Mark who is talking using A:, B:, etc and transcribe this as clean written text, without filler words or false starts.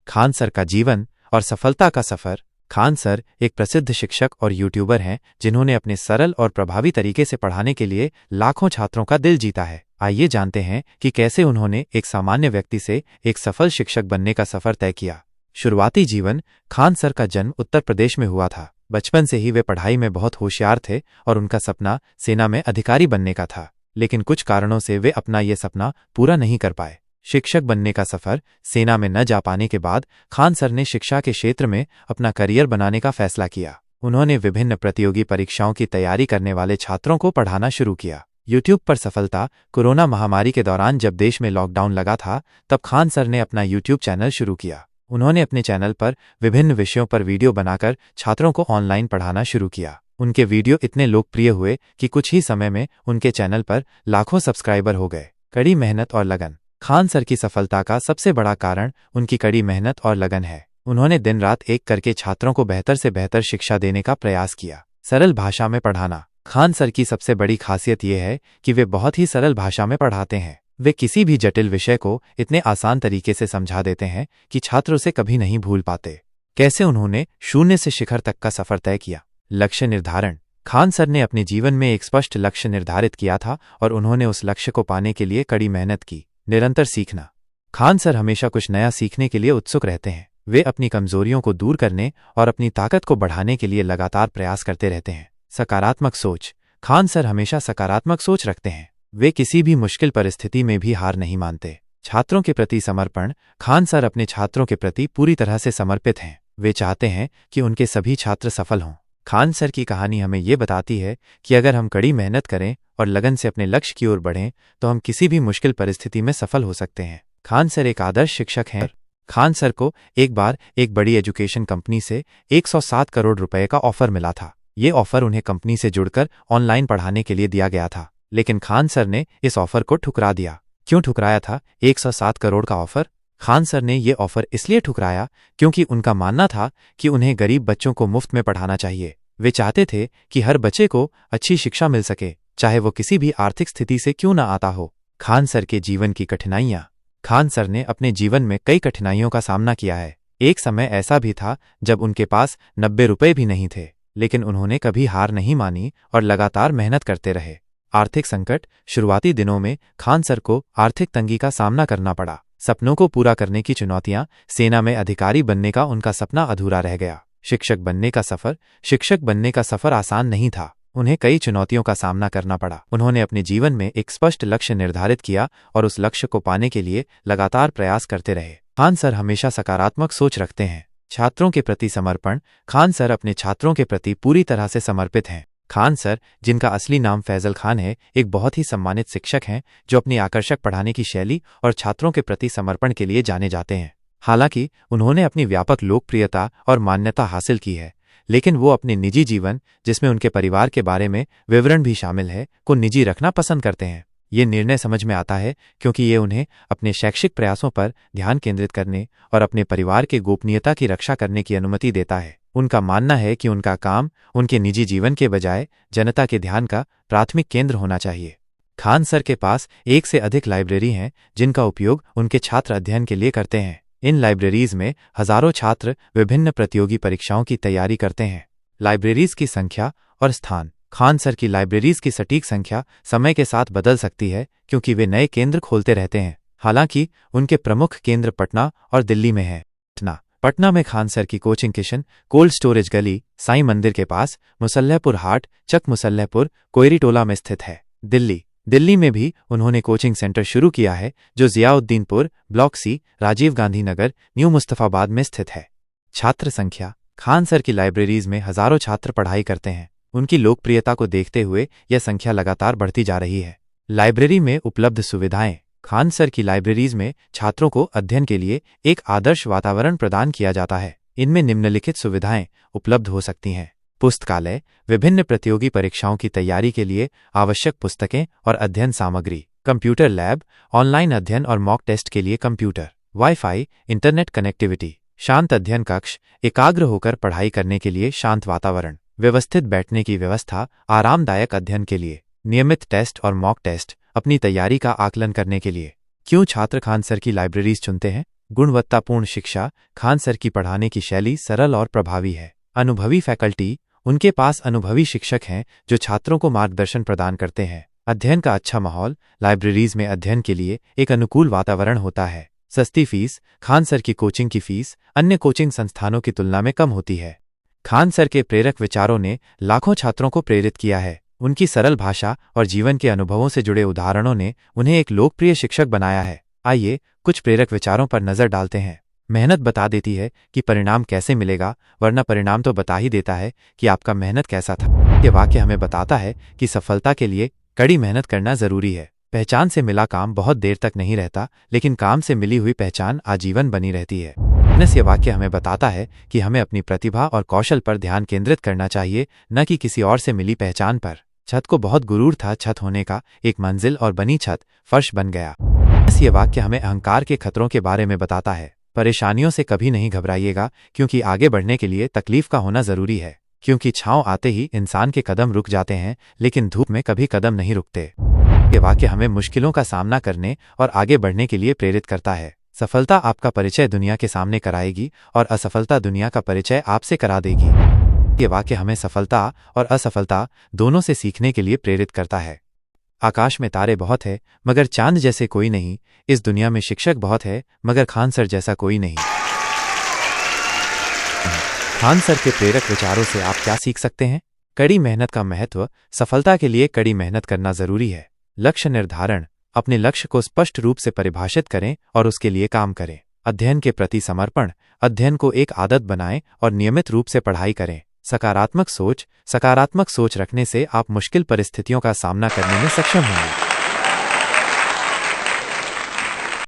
A: Khan sir का जीवन और सफलता का सफर। खान सर एक प्रसिद्ध शिक्षक और यूट्यूबर हैं जिन्होंने अपने सरल और प्रभावी तरीके से पढ़ाने के लिए लाखों छात्रों का दिल जीता है। आइए जानते हैं कि कैसे उन्होंने एक सामान्य व्यक्ति से एक सफल शिक्षक बनने का सफर तय किया। शुरुआती जीवन। खान सर का जन्म उत्तर प्रदेश में हुआ था। बचपन से ही वे पढ़ाई में बहुत होशियार थे और उनका सपना सेना में अधिकारी बनने का था, लेकिन कुछ कारणों से वे अपना ये सपना पूरा नहीं कर पाए। शिक्षक बनने का सफर। सेना में न जा पाने के बाद खान सर ने शिक्षा के क्षेत्र में अपना करियर बनाने का फैसला किया। उन्होंने विभिन्न प्रतियोगी परीक्षाओं की तैयारी करने वाले छात्रों को पढ़ाना शुरू किया। यूट्यूब पर सफलता। कोरोना महामारी के दौरान जब देश में लॉकडाउन लगा था, तब खान सर ने अपना यूट्यूब चैनल शुरू किया। उन्होंने अपने चैनल पर विभिन्न विषयों पर वीडियो बनाकर छात्रों को ऑनलाइन पढ़ाना शुरू किया। उनके वीडियो इतने लोकप्रिय हुए कि कुछ ही समय में उनके चैनल पर लाखों सब्सक्राइबर हो गए। कड़ी मेहनत और लगन। खान सर की सफलता का सबसे बड़ा कारण उनकी कड़ी मेहनत और लगन है। उन्होंने दिन रात एक करके छात्रों को बेहतर से बेहतर शिक्षा देने का प्रयास किया। सरल भाषा में पढ़ाना। खान सर की सबसे बड़ी खासियत यह है कि वे बहुत ही सरल भाषा में पढ़ाते हैं। वे किसी भी जटिल विषय को इतने आसान तरीके से समझा देते हैं कि छात्र उसे कभी नहीं भूल पाते। कैसे उन्होंने शून्य से शिखर तक का सफर तय किया। लक्ष्य निर्धारण। खान सर ने अपने जीवन में एक स्पष्ट लक्ष्य निर्धारित किया था और उन्होंने उस लक्ष्य को पाने के लिए कड़ी मेहनत की। निरंतर सीखना। खान सर हमेशा कुछ नया सीखने के लिए उत्सुक रहते हैं। वे अपनी कमजोरियों को दूर करने और अपनी ताकत को बढ़ाने के लिए लगातार प्रयास करते रहते हैं। सकारात्मक सोच। खान सर हमेशा सकारात्मक सोच रखते हैं। वे किसी भी मुश्किल परिस्थिति में भी हार नहीं मानते। छात्रों के प्रति समर्पण। खान सर अपने छात्रों के प्रति पूरी तरह से समर्पित हैं। वे चाहते हैं कि उनके सभी छात्र सफल हों। खान सर की कहानी हमें ये बताती है कि अगर हम कड़ी मेहनत करें और लगन से अपने लक्ष्य की ओर बढ़ें तो हम किसी भी मुश्किल परिस्थिति में सफल हो सकते हैं। खान सर एक आदर्श शिक्षक हैं। खान सर को एक बार एक बड़ी एजुकेशन कंपनी से 107 करोड़ रुपए का ऑफर मिला था। ये ऑफर उन्हें कंपनी से जुड़कर ऑनलाइन पढ़ाने के लिए दिया गया था, लेकिन खान सर ने इस ऑफर को ठुकरा दिया। क्यों ठुकराया था 107 करोड़ का ऑफर? खान सर ने ये ऑफर इसलिए ठुकराया क्योंकि उनका मानना था कि उन्हें गरीब बच्चों को मुफ्त में पढ़ाना चाहिए। वे चाहते थे कि हर बच्चे को अच्छी शिक्षा मिल सके, चाहे वो किसी भी आर्थिक स्थिति से क्यों न आता हो। खान सर के जीवन की कठिनाइयां। खान सर ने अपने जीवन में कई कठिनाइयों का सामना किया है। एक समय ऐसा भी था जब उनके पास 90 रुपए भी नहीं थे, लेकिन उन्होंने कभी हार नहीं मानी और लगातार मेहनत करते रहे। आर्थिक संकट। शुरुआती दिनों में खान सर को आर्थिक तंगी का सामना करना पड़ा। सपनों को पूरा करने की चुनौतियां। सेना में अधिकारी बनने का उनका सपना अधूरा रह गया। शिक्षक बनने का सफर। शिक्षक बनने का सफर आसान नहीं था। उन्हें कई चुनौतियों का सामना करना पड़ा। उन्होंने अपने जीवन में एक स्पष्ट लक्ष्य निर्धारित किया और उस लक्ष्य को पाने के लिए लगातार प्रयास करते रहे। खान सर हमेशा सकारात्मक सोच रखते हैं। छात्रों के प्रति समर्पण। खान सर अपने छात्रों के प्रति पूरी तरह से समर्पित हैं। खान सर, जिनका असली नाम फैजल खान है, एक बहुत ही सम्मानित शिक्षक हैं जो अपनी आकर्षक पढ़ाने की शैली और छात्रों के प्रति समर्पण के लिए जाने जाते हैं। हालांकि उन्होंने अपनी व्यापक लोकप्रियता और मान्यता हासिल की है, लेकिन वो अपने निजी जीवन, जिसमें उनके परिवार के बारे में विवरण भी शामिल है, को निजी रखना पसंद करते हैं। ये निर्णय समझ में आता है क्योंकि ये उन्हें अपने शैक्षिक प्रयासों पर ध्यान केंद्रित करने और अपने परिवार के गोपनीयता की रक्षा करने की अनुमति देता है। उनका मानना है कि उनका काम उनके निजी जीवन के बजाय जनता के ध्यान का प्राथमिक केंद्र होना चाहिए। खान सर के पास एक से अधिक लाइब्रेरी हैं जिनका उपयोग उनके छात्र अध्ययन के लिए करते हैं। इन लाइब्रेरीज में हजारों छात्र विभिन्न प्रतियोगी परीक्षाओं की तैयारी करते हैं। लाइब्रेरीज की संख्या और स्थान। खान सर की लाइब्रेरीज की सटीक संख्या समय के साथ बदल सकती है क्योंकि वे नए केंद्र खोलते रहते हैं। हालांकि उनके प्रमुख केंद्र पटना और दिल्ली में हैं। पटना में खान सर की कोचिंग किशन कोल्ड स्टोरेज गली, साईं मंदिर के पास, मुसल्लहपुर हाट, चक मुसल्लहपुर, कोयरी टोला में स्थित है। दिल्ली में भी उन्होंने कोचिंग सेंटर शुरू किया है जो जियाउद्दीनपुर, block C, Rajiv Gandhi Nagar, new Mustafabad में स्थित है। छात्र संख्या। खान सर की लाइब्रेरीज में हजारों छात्र पढ़ाई करते हैं। उनकी लोकप्रियता को देखते हुए यह संख्या लगातार बढ़ती जा रही है। लाइब्रेरी में उपलब्ध सुविधाएं। खान सर की लाइब्रेरीज में छात्रों को अध्ययन के लिए एक आदर्श वातावरण प्रदान किया जाता है। इनमें निम्नलिखित सुविधाएं उपलब्ध हो सकती हैं। पुस्तकालय। विभिन्न प्रतियोगी परीक्षाओं की तैयारी के लिए आवश्यक पुस्तकें और अध्ययन सामग्री। Computer lab. ऑनलाइन अध्ययन और मॉक टेस्ट के लिए कंप्यूटर। Wifi, internet connectivity. शांत अध्ययन कक्ष। एकाग्र होकर पढ़ाई करने के लिए शांत वातावरण। व्यवस्थित बैठने की व्यवस्था आरामदायक अध्ययन के लिए। नियमित टेस्ट और मॉक टेस्ट अपनी तैयारी का आकलन करने के लिए। क्यों छात्र खान सर की लाइब्रेरीज चुनते हैं? गुणवत्तापूर्ण शिक्षा। खान सर की पढ़ाने की शैली सरल और प्रभावी है। अनुभवी फैकल्टी, उनके पास अनुभवी शिक्षक हैं जो छात्रों को मार्गदर्शन प्रदान करते हैं। अध्ययन का अच्छा माहौल, लाइब्रेरीज में अध्ययन के लिए एक अनुकूल वातावरण होता है। सस्ती फीस। खान सर की कोचिंग की फीस अन्य कोचिंग संस्थानों की तुलना में कम होती है। खान सर के प्रेरक विचारों ने लाखों छात्रों को प्रेरित किया है। उनकी सरल भाषा और जीवन के अनुभवों से जुड़े उदाहरणों ने उन्हें एक लोकप्रिय शिक्षक बनाया है। आइए कुछ प्रेरक विचारों पर नजर डालते हैं। मेहनत बता देती है कि परिणाम कैसे मिलेगा, वरना परिणाम तो बता ही देता है कि आपका मेहनत कैसा था। ये वाक्य हमें बताता है कि सफलता के लिए कड़ी मेहनत करना जरूरी है। पहचान से मिला काम बहुत देर तक नहीं रहता, लेकिन काम से मिली हुई पहचान आजीवन बनी रहती है। ये वाक्य हमें बताता है कि हमें अपनी प्रतिभा और कौशल पर ध्यान केंद्रित करना चाहिए, न कि किसी और से मिली पहचान पर। छत को बहुत गुरूर था छत होने का, एक मंजिल और बनी छत फर्श बन गया। ये वाक्य हमें अहंकार के खतरों के बारे में बताता है। परेशानियों से कभी नहीं घबराइएगा, क्योंकि आगे बढ़ने के लिए तकलीफ का होना जरूरी है। क्योंकि छांव आते ही इंसान के कदम रुक जाते हैं, लेकिन धूप में कभी कदम नहीं रुकते। ये वाक्य हमें मुश्किलों का सामना करने और आगे बढ़ने के लिए प्रेरित करता है। सफलता आपका परिचय दुनिया के सामने कराएगी और असफलता दुनिया का परिचय आपसे करा देगी। ये वाक्य हमें सफलता और असफलता दोनों से सीखने के लिए प्रेरित करता है। आकाश में तारे बहुत है, मगर चांद जैसे कोई नहीं। इस दुनिया में शिक्षक बहुत है, मगर खान सर जैसा कोई नहीं। खान सर के प्रेरक विचारों से आप क्या सीख सकते हैं? कड़ी मेहनत का महत्व। सफलता के लिए कड़ी मेहनत करना जरूरी है। लक्ष्य निर्धारण। अपने लक्ष्य को स्पष्ट रूप से परिभाषित करें और उसके लिए काम करें। अध्ययन के प्रति समर्पण। अध्ययन को एक आदत बनाएं और नियमित रूप से पढ़ाई करें। सकारात्मक सोच। सकारात्मक सोच रखने से आप मुश्किल परिस्थितियों का सामना करने में सक्षम होंगे।